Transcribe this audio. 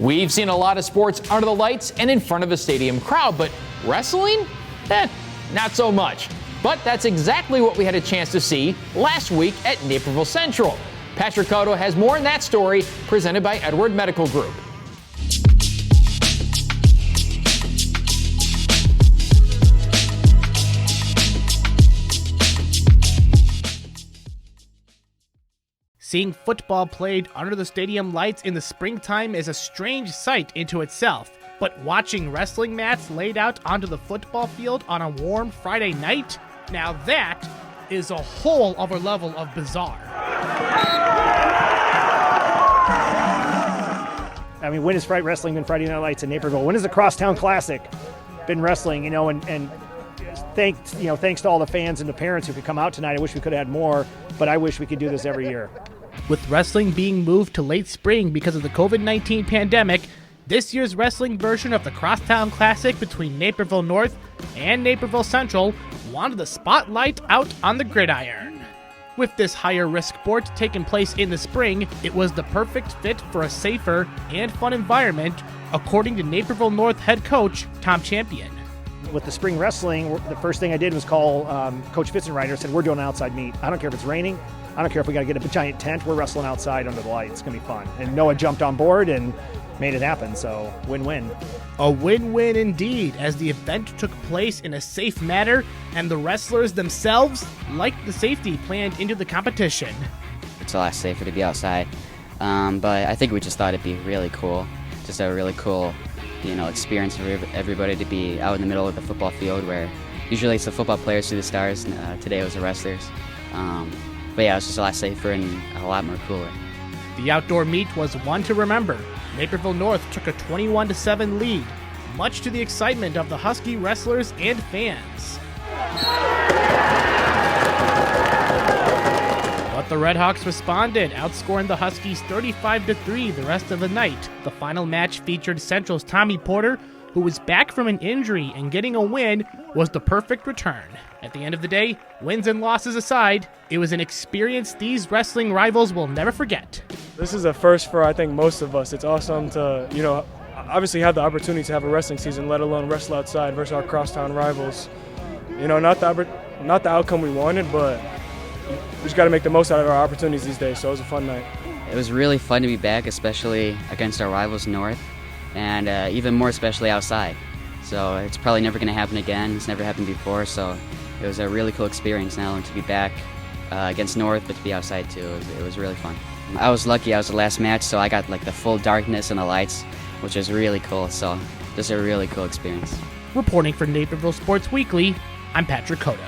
We've seen a lot of sports under the lights and in front of a stadium crowd, but wrestling? Not so much. But that's exactly what we had a chance to see last week at Naperville Central. Patrick Cotto has more in that story, presented by Edward Medical Group. Seeing football played under the stadium lights in the springtime is a strange sight into itself, but watching wrestling mats laid out onto the football field on a warm Friday night, now that is a whole other level of bizarre. I mean, when has wrestling been Friday Night Lights in Naperville? When has the Crosstown Classic been wrestling? And thanks to all the fans and the parents who could come out tonight. I wish we could have had more, but I wish we could do this every year. With wrestling being moved to late spring because of the COVID-19 pandemic, this year's wrestling version of the Crosstown Classic between Naperville North and Naperville Central wanted the spotlight out on the gridiron. With this higher-risk sport taking place in the spring, it was the perfect fit for a safer and fun environment, according to Naperville North head coach Tom Champion. With the spring wrestling, the first thing I did was call Coach Fitzenreiter and said, we're doing an outside meet. I don't care if it's raining. I don't care if we got to get a giant tent. We're wrestling outside under the lights. It's going to be fun. And Noah jumped on board and made it happen, so win-win. A win-win indeed, as the event took place in a safe manner, and the wrestlers themselves liked the safety planned into the competition. It's a lot safer to be outside, but I think we just thought it'd be really cool. Just a really cool experience for everybody to be out in the middle of the football field, where usually it's the football players who the stars. Today it was the wrestlers. But yeah, it was just a lot safer and a lot more cooler. The outdoor meet was one to remember. Naperville North took a 21-7 lead, much to the excitement of the Husky wrestlers and fans. But the Redhawks responded, outscoring the Huskies 35-3 the rest of the night. The final match featured Central's Tommy Porter, who was back from an injury, and getting a win was the perfect return. At the end of the day, wins and losses aside, it was an experience these wrestling rivals will never forget. This is a first for, I think, most of us. It's awesome to, obviously have the opportunity to have a wrestling season, let alone wrestle outside versus our crosstown rivals. Not the outcome we wanted, but we just got to make the most out of our opportunities these days, so it was a fun night. It was really fun to be back, especially against our rivals North, and even more especially outside. So it's probably never going to happen again. It's never happened before, so it was a really cool experience not only to be back against North, but to be outside too. It was really fun. I was lucky. I was the last match, so I got the full darkness and the lights, which is really cool. So just a really cool experience. Reporting for Naperville Sports Weekly, I'm Patrick Cotto.